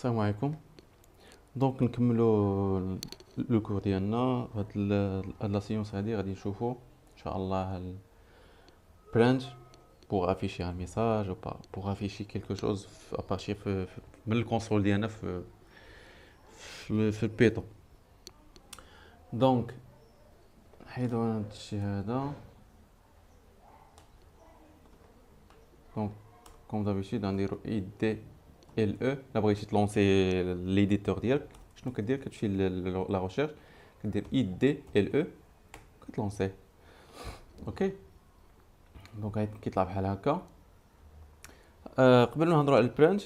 السلام عليكم. دونك نكملوا لو كور ديالنا. هاد لا سيونس هادي غادي نشوفوا ان شاء الله البرانش بوغ افيشي ان ميساج او بوغ افيشي كيلكو شوز ابارتير من الكونسول ديالنا في البيتون. دونك نحيدو هاد الشي هذا. دونك كوم دابيتود غنديرو اي دي ال او. لا بغيتي تلونسي ليديتور ديالك شنو كدير؟ كتمشي لا ريشيرش كدير اي دي ال او كتلونسيه. اوكي. دونك كيطلع بحال هكا. قبل ما نهضروا على البرانش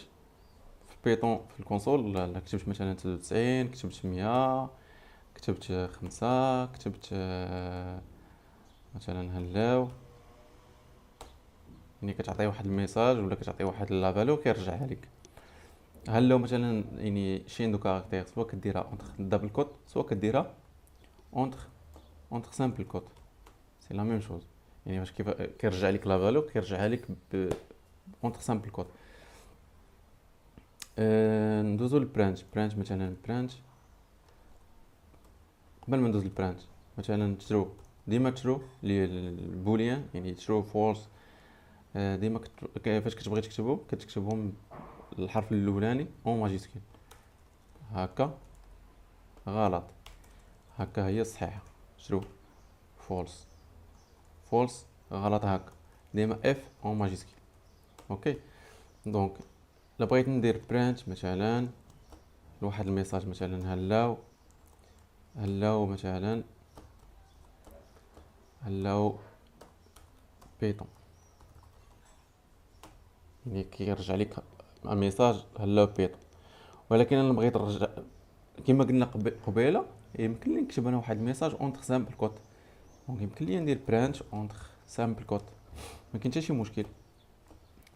في بيتون في الكونسول، لا كتبت مثلا 93، كتبت 100، كتبت 5، كتبت مثلا هلاو، يعني كتعطي واحد الميساج ولا كتعطي واحد لا فالور كيرجعها لك. هلاو مثلا يعني شين دو كاركتير، سوا كديرها اونتر دبل كوت سوا كديرها اونتر سامبل كوت، سي لا ميم شوز. يعني فاش كيرجع لك لا فالور كيرجعها لك اونتر سامبل كوت. ندوزو للبرانش مثلا. برانش قبل ما ندوز للبرانش مثلا ترو، ديما ترو لي البوليان يعني ترو فولس. ديما فاش كتبغي تكتبو كتكتبهم الحرف الاولاني اون ماجيسكول هكا، غلط. هكا هي الصحيحه. ترو فولس فولس غلط. هكا ديما اف اون ماجيسكول. اوكي. دونك لا بغيت ندير برانش مثلا لواحد الميساج مثلا هلاو مثلا هلاو بيتون، يعني كيرجع لك ميساج هلاو بيتون. ولكن انا بغيت نرجع كما قلنا قبيله، يمكن لي نكتب انا واحد الميساج اونتر سامبل كوت. دونك يمكن لي ندير برانش اونتر سامبل كوت، ما كاين حتى شي مشكل.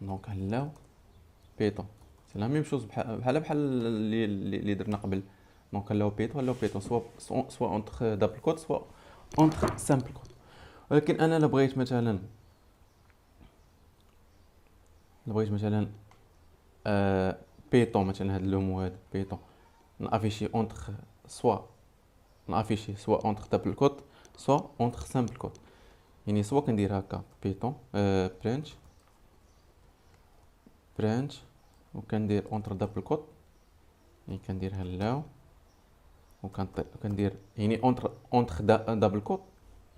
دونك هلاو بيتون سي لا ميم شوز بحال اللي درنا قبل. دونك هلاو بيتون سوا اونتر دبل كوت سوا اونتر سامبل كوت. ولكن انا لا بغيت مثلا بيتون مثلا هاد لومو هاد بيتون نافيشي اونتر سوا نافيشي سوا اونتر دبل كوت سوا اونتر سامبل كوت. يعني سوا كندير هكا بيتون برانش وكندير اونتر دبل كوت، يعني كندير هلاو وكندير يعني اونتر دبل كوت،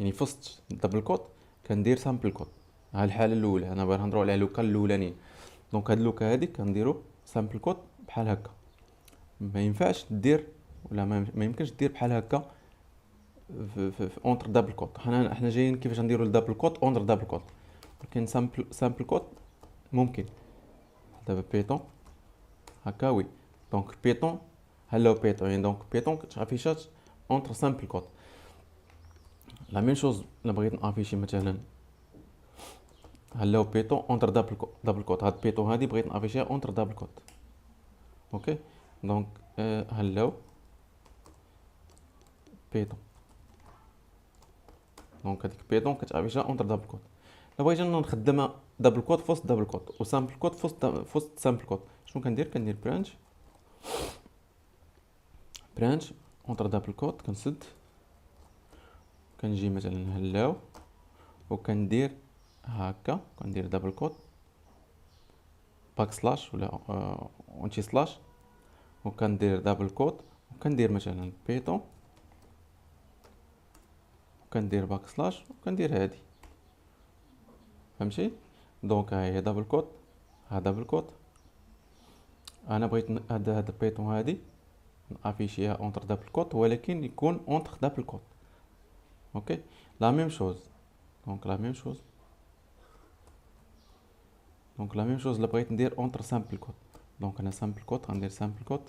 يعني فوسط دبل كوت كندير سامبل كوت. ها الحاله الاولى انا باغي نهضروا على لوكا الاولانيه. دونك هاد لوكا هادي كنديرو سامبل كوت بحال هكا. ما ينفعش دير ولا ما يمكنش دير بحال هكا في اونتر دبل كوت. حنا جايين كيفاش نديروا الدبل كوت اونتر دبل كوت، ولكن سامبل كوت ممكن. دابا بيتون هكا وي. دونك بيتون هلاو بيتون، يعني دونك بيتون كتافيشات اونتر سامبل كوت. لا ميم شوز الا بغيت نافيشي مثلا هلاو بيتون اونتر دبل كوت، هاد بيتون هادي بغيت نافيشيها اونتر دبل كوت. اوكي. دونك هلاو بيتون، دونك هذيك بيتون كتافيشها اونتر دبل كوت. الا بغيت انا نخدمها دبل كوت فوسط دبل كوت وسامبل كوت فوسط سامبل كوت، شنو كندير برانش اونتر دبل كوت، كنسد كنجي مثلا هلاو وكندير هكا، كندير دبل كوت باك سلاش ولا اونتي سلاش، وكندير دبل كوت وكندير مثلا بيتون وكندير باك سلاش وكندير هادي. فهمتي؟ دونك ها هي دبل كوت، ها دبل كوت. انا بغيت هاد بيتون هادي نافيشيها اونتر دبل كوت ولكن يكون اونتر دبل كوت. اوكي. لا ميم شوز. دونك لا ميم شوز دونك لا ميم شوز اللي بغيت ندير اونتر سامبل كوت. دونك انا سامبل كوت غندير سامبل كوت.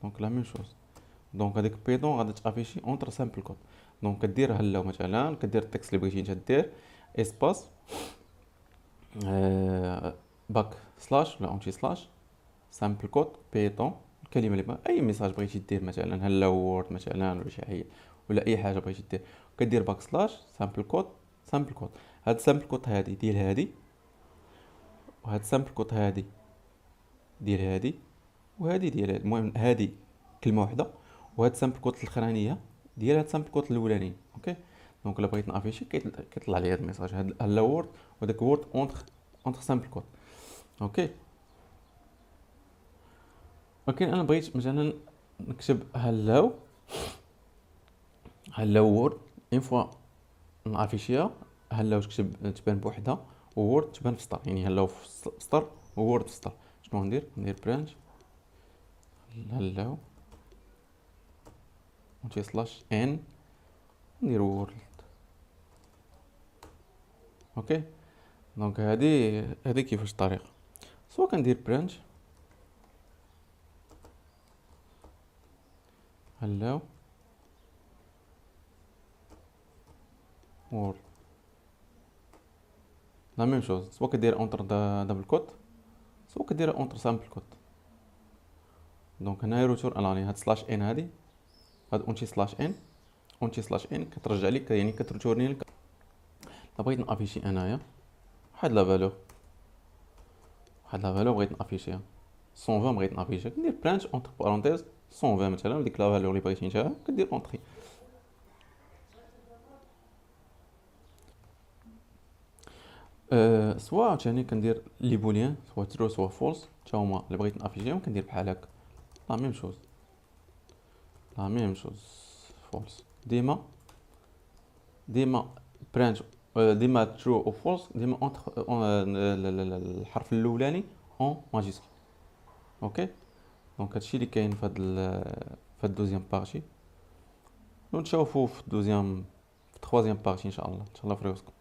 دونك لا ميم شوز. دونك هذيك بيتون غادي تافيشي اونتر سامبل كوت. دونك كدير هلا مثلا كدير التكست اللي بغيتي انت دير اسباس باك سلاش ولا اونتي سلاش سامبل كوت بيتون الكلمه اللي اي ميساج بغيتي دير مثلا هلا وورد مثلا ولا شي حاجه ولا اي حاجه بغيتي دير، كدير باك سلاش سامبل كوت. هاد سامبل كوت هادي ديال هادي وهاد سامبل كوت هادي ديال هادي وهادي ديال هادي، المهم هادي كلمه واحده، وهاد سامبل كوت الاخرانيه ديال هاد سامبل كوت الاولاني. اوكي، دونك الا بغيت نافيشي كيطلع لي هاد الميساج، هاد هلا وورد وداك وورد اونتر سامبل كوت. اوكي، ولكن انا بغيت مثلا نكتب هلاو وورد اون فوا نافيشيها، هلاو تبان بوحدها، وورد تبان في سطر، يعني هلاو في سطر وورد في سطر. شنو ندير برانش هلاو ونمشي سلاش ان ندير وورد. اوكي، دونك هادي كيفاش الطريقه. سوا كندير برانش هلاو وورد لا ميم شوز، سوا كدير اونتر دبل كوت، سوا كدير اونتر سامبل كوت. دونك هنايا روتور الاني هاد سلاش ان هادي، هاد اونتي سلاش ان، اونتي سلاش ان كترجع لك، يعني كترتورني لك. لا بغيت نافيشي انايا واحد لا فالور بغيت نافيشيها 120، بغيت نافيشيها كندير برانش اونتر بارونتيز 120 مثلا، ديك لا فالور اللي بغيتي نتاها كدير اونطري. سوا عاوتاني كندير لي بوليان سوا ترو سوا فولس، تا هما اللي بغيت نافيشيهم كندير بحال هكا لا ميم شوز، فولس ديما برانش، ديما ترو او فولس، ديما اونتر الحرف الاولاني اون ماجيسكول. اوكي، دونك هادشي اللي كاين في هاد الدوزيام بارتي، ونتشوفو في الدوزيام في التخوازيام بارتي ان شاء الله في ريوسكم.